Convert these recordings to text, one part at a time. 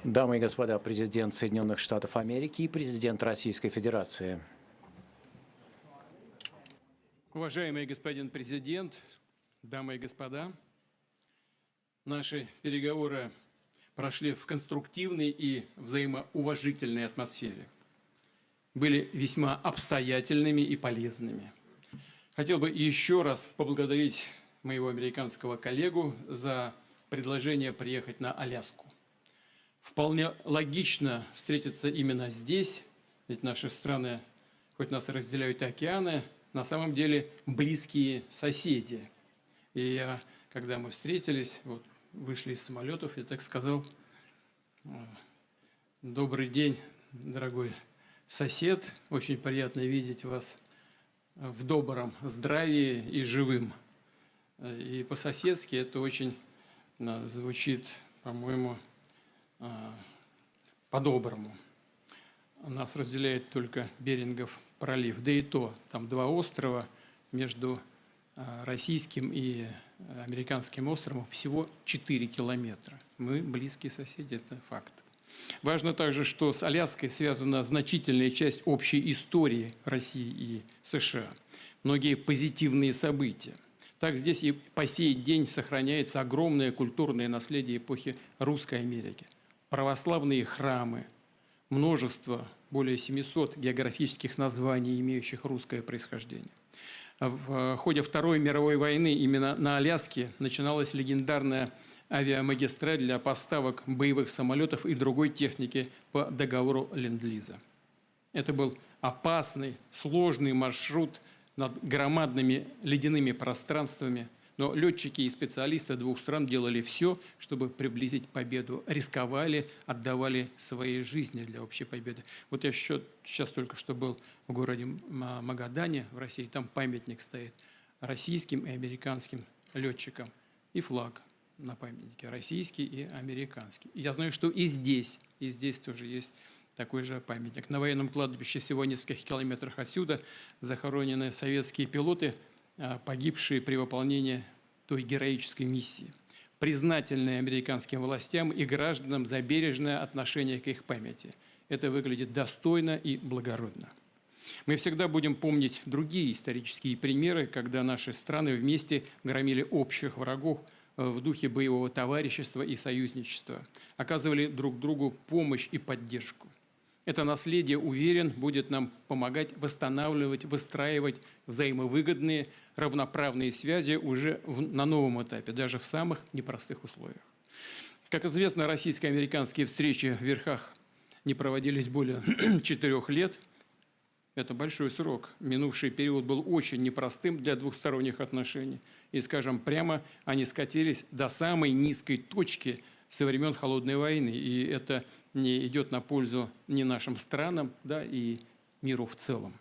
Дамы и господа, президент Соединенных Штатов Америки и президент Российской Федерации. Уважаемый господин президент, дамы и господа, наши переговоры прошли в конструктивной и взаимоуважительной атмосфере, были весьма обстоятельными и полезными. Хотел бы еще раз поблагодарить моего американского коллегу за предложение приехать на Аляску. Вполне логично встретиться именно здесь, ведь наши страны, хоть нас разделяют океаны, на самом деле близкие соседи. И я, когда мы встретились, вышли из самолетов, я так сказал: добрый день, дорогой сосед, очень приятно видеть вас в добром здравии и живым. И по-соседски это очень звучит, по-моему, по-доброму. Нас разделяет только Берингов пролив. Да и то, там два острова, между российским и американским островом всего 4 километра. Мы близкие соседи, это факт. Важно также, что с Аляской связана значительная часть общей истории России и США. Многие позитивные события. Так здесь и по сей день сохраняется огромное культурное наследие эпохи Русской Америки. Православные храмы, множество, более 700 географических названий, имеющих русское происхождение. В ходе Второй мировой войны именно на Аляске начиналась легендарная авиамагистраль для поставок боевых самолетов и другой техники по договору Ленд-Лиза. Это был опасный, сложный маршрут над громадными ледяными пространствами, но летчики и специалисты двух стран делали все, чтобы приблизить победу, рисковали, отдавали свои жизни для общей победы. Вот я сейчас только что был в городе Магадане в России, там памятник стоит российским и американским летчикам, и флаг на памятнике российский и американский. И я знаю, что и здесь тоже есть такой же памятник. На военном кладбище всего в нескольких километрах отсюда захоронены советские пилоты, погибшие при выполнении той героической миссии, признательные американским властям и гражданам за бережное отношение к их памяти. Это выглядит достойно и благородно. Мы всегда будем помнить другие исторические примеры, когда наши страны вместе громили общих врагов в духе боевого товарищества и союзничества, оказывали друг другу помощь и поддержку. Это наследие, уверен, будет нам помогать восстанавливать, выстраивать взаимовыгодные, равноправные связи уже на новом этапе, даже в самых непростых условиях. Как известно, российско-американские встречи в верхах не проводились более 4 лет. Это большой срок. Минувший период был очень непростым для двухсторонних отношений. И, скажем прямо, они скатились до самой низкой точки со времен Холодной войны. И это не идет на пользу ни нашим странам, да, и миру в целом.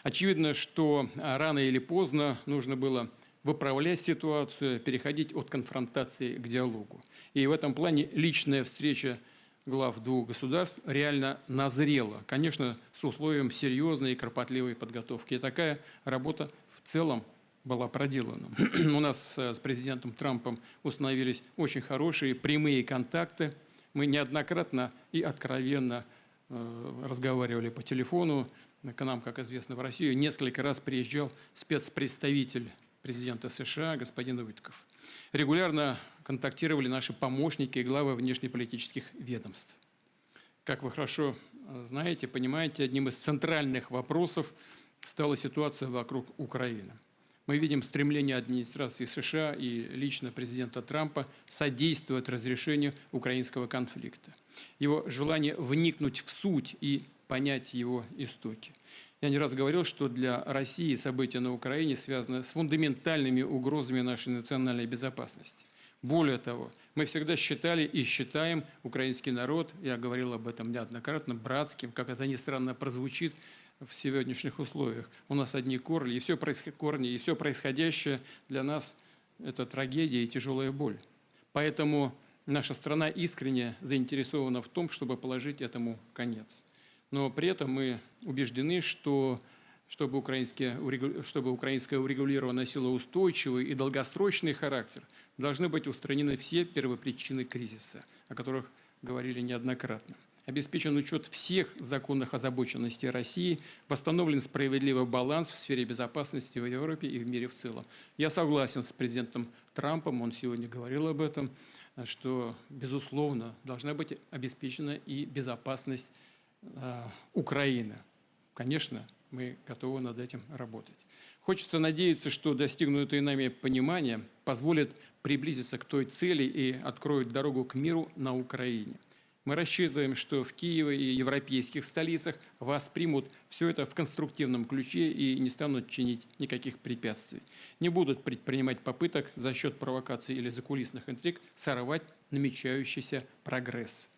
Очевидно, что рано или поздно нужно было выправлять ситуацию, переходить от конфронтации к диалогу. И в этом плане личная встреча глав двух государств реально назрела, конечно, с условием серьезной и кропотливой подготовки. И такая работа в целом была проделана. У нас с президентом Трампом установились очень хорошие прямые контакты. Мы неоднократно и откровенно разговаривали по телефону. К нам, как известно, в Россию несколько раз приезжал спецпредставитель президента США господин Уитков. Регулярно контактировали наши помощники и главы внешнеполитических ведомств. Как вы хорошо знаете, понимаете, одним из центральных вопросов стала ситуация вокруг Украины. Мы видим стремление администрации США и лично президента Трампа содействовать разрешению украинского конфликта. Его желание вникнуть в суть и понять его истоки. Я не раз говорил, что для России события на Украине связаны с фундаментальными угрозами нашей национальной безопасности. Более того, мы всегда считали и считаем украинский народ, я говорил об этом неоднократно, братским, как это ни странно прозвучит в сегодняшних условиях. У нас одни корни, и все происходящее для нас – это трагедия и тяжелая боль. Поэтому наша страна искренне заинтересована в том, чтобы положить этому конец. Но при этом мы убеждены, что чтобы украинское урегулирование носило устойчивый и долгосрочный характер, должны быть устранены все первопричины кризиса, о которых говорили неоднократно. Обеспечен учет всех законных озабоченностей России, восстановлен справедливый баланс в сфере безопасности в Европе и в мире в целом. Я согласен с президентом Трампом, он сегодня говорил об этом, что, безусловно, должна быть обеспечена и безопасность Украины. Конечно, мы готовы над этим работать. Хочется надеяться, что достигнутое нами понимание позволит приблизиться к той цели и откроет дорогу к миру на Украине. Мы рассчитываем, что в Киеве и европейских столицах воспримут все это в конструктивном ключе и не станут чинить никаких препятствий. Не будут предпринимать попыток за счет провокаций или закулисных интриг сорвать намечающийся прогресс.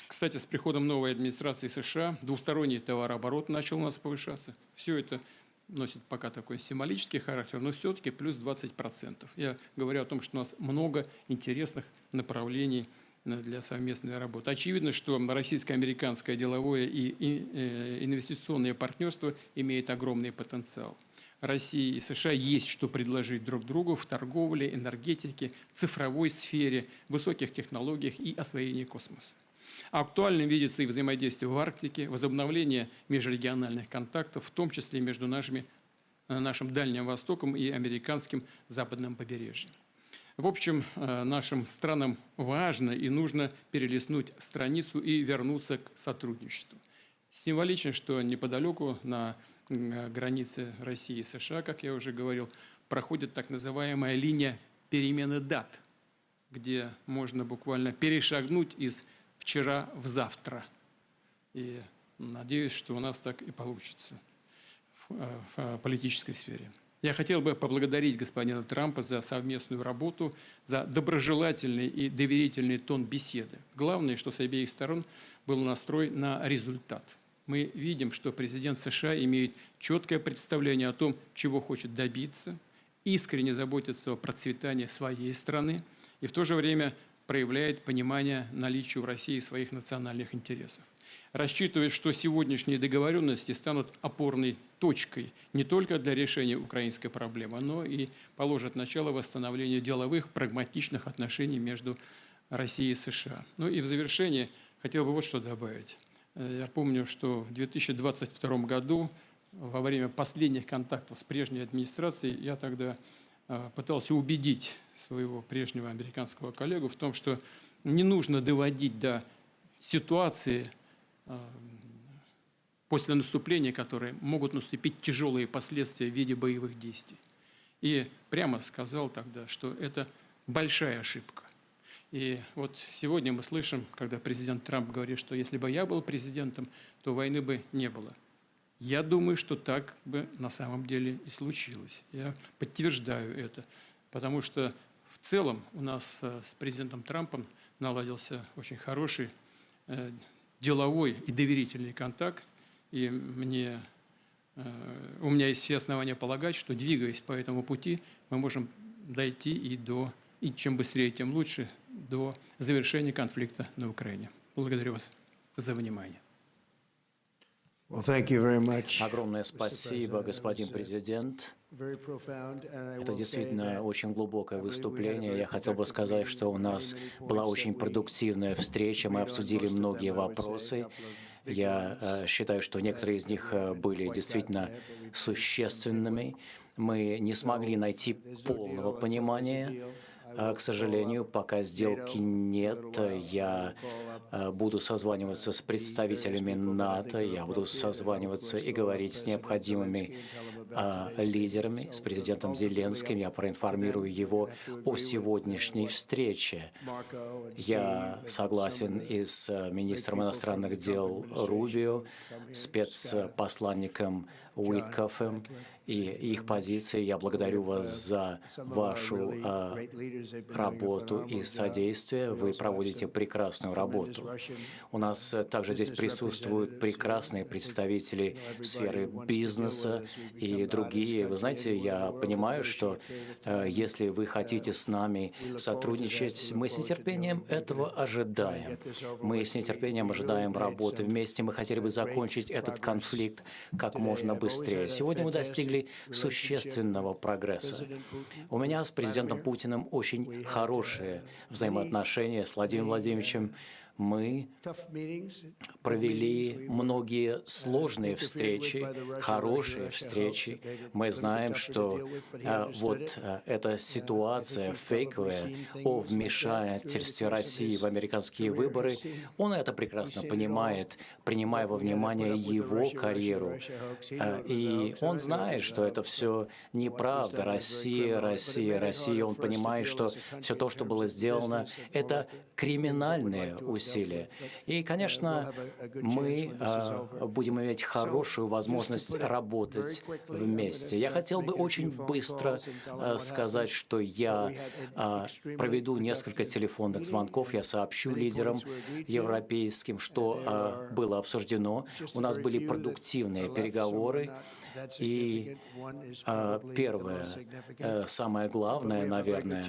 Кстати, с приходом новой администрации США двусторонний товарооборот начал у нас повышаться. Все это носит пока такой символический характер, но все-таки плюс 20%. Я говорю о том, что у нас много интересных направлений для совместной работы. Очевидно, что российско-американское деловое и инвестиционное партнерство имеет огромный потенциал. России и США есть что предложить друг другу в торговле, энергетике, цифровой сфере, высоких технологиях и освоении космоса. Актуальным видится и взаимодействие в Арктике, возобновление межрегиональных контактов, в том числе между нашим Дальним Востоком и американским западным побережьем. В общем, нашим странам важно и нужно перелистнуть страницу и вернуться к сотрудничеству. Символично, что неподалеку на границе России и США, как я уже говорил, проходит так называемая линия перемены дат, где можно буквально перешагнуть из вчера в завтра. И надеюсь, что у нас так и получится в политической сфере. Я хотел бы поблагодарить господина Трампа за совместную работу, за доброжелательный и доверительный тон беседы. Главное, что с обеих сторон был настрой на результат. Мы видим, что президент США имеет четкое представление о том, чего хочет добиться, искренне заботится о процветании своей страны и в то же время проявляет понимание наличия в России своих национальных интересов. Рассчитывает, что сегодняшние договоренности станут опорной точкой не только для решения украинской проблемы, но и положат начало восстановлению деловых, прагматичных отношений между Россией и США. Ну и в завершение хотел бы вот что добавить. Я помню, что в 2022 году, во время последних контактов с прежней администрацией, я тогда пытался убедить своего прежнего американского коллегу в том, что не нужно доводить до ситуации после наступления, которые могут наступить тяжелые последствия в виде боевых действий. И прямо сказал тогда, что это большая ошибка. И вот сегодня мы слышим, когда президент Трамп говорит, что если бы я был президентом, то войны бы не было. Я думаю, что так бы на самом деле и случилось. Я подтверждаю это, потому что в целом у нас с президентом Трампом наладился очень хороший деловой и доверительный контакт, и у меня есть все основания полагать, что, двигаясь по этому пути, мы можем дойти и чем быстрее, тем лучше, до завершения конфликта на Украине. Благодарю вас за внимание. Огромное спасибо, господин президент. Это действительно очень глубокое выступление. Я хотел бы сказать, что у нас была очень продуктивная встреча. Мы обсудили многие вопросы. Я считаю, что некоторые из них были действительно существенными. Мы не смогли найти полного понимания. К сожалению, пока сделки нет, я буду созваниваться с представителями НАТО, я буду созваниваться и говорить с необходимыми лидерами, с президентом Зеленским. Я проинформирую его о сегодняшней встрече. Я согласен и с министром иностранных дел Рубио, спецпосланником Уиткоффом и их позиции. Я благодарю вас за вашу работу и содействие. Вы проводите прекрасную работу. У нас также здесь присутствуют прекрасные представители сферы бизнеса и другие. Вы знаете, я понимаю, что если вы хотите с нами сотрудничать, мы с нетерпением этого ожидаем. Мы с нетерпением ожидаем работы вместе. Мы хотели бы закончить этот конфликт как можно быстрее. Сегодня мы достигли достигли существенного прогресса. У меня с президентом Путиным очень хорошие взаимоотношения с Владимиром Владимировичем. Мы провели многие сложные встречи, хорошие встречи. Мы знаем, что вот эта ситуация фейковая о вмешательстве России в американские выборы, он это прекрасно понимает, принимая во внимание его карьеру. И он знает, что это все неправда. Россия, Россия, Россия. Он понимает, что все то, что было сделано, это криминальные усилия. И, конечно, мы будем иметь хорошую возможность работать вместе. Я хотел бы очень быстро сказать, что я проведу несколько телефонных звонков, я сообщу лидерам европейским, что было обсуждено. У нас были продуктивные переговоры. И первое, самое главное, наверное,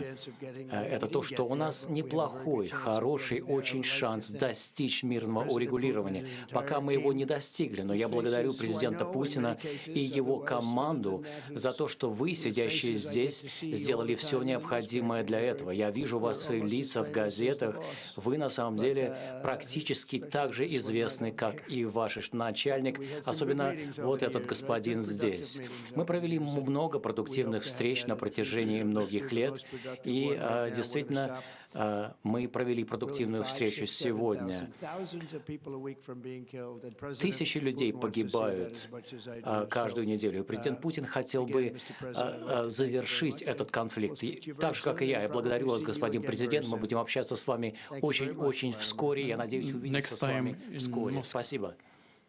это то, что у нас неплохой, хороший очень шанс достичь мирного урегулирования. Пока мы его не достигли, но я благодарю президента Путина и его команду за то, что вы, сидящие здесь, сделали все необходимое для этого. Я вижу ваши лица в газетах. Вы, на самом деле, практически так же известны, как и ваш начальник, особенно вот этот господин здесь. Мы провели много продуктивных встреч на протяжении многих лет, и действительно мы провели продуктивную встречу сегодня. Тысячи людей погибают каждую неделю. Президент Путин хотел бы завершить этот конфликт. И так же, как и я благодарю вас, господин президент. Мы будем общаться с вами очень-очень вскоре. Я надеюсь увидеться с вами вскоре. Спасибо.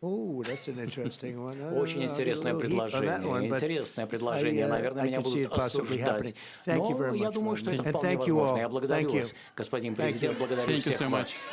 Очень интересное предложение. Интересное предложение. Наверное, меня будут осуждать. Но я думаю, что это вполне возможно. Я благодарю вас, господин президент, благодарю всех вас.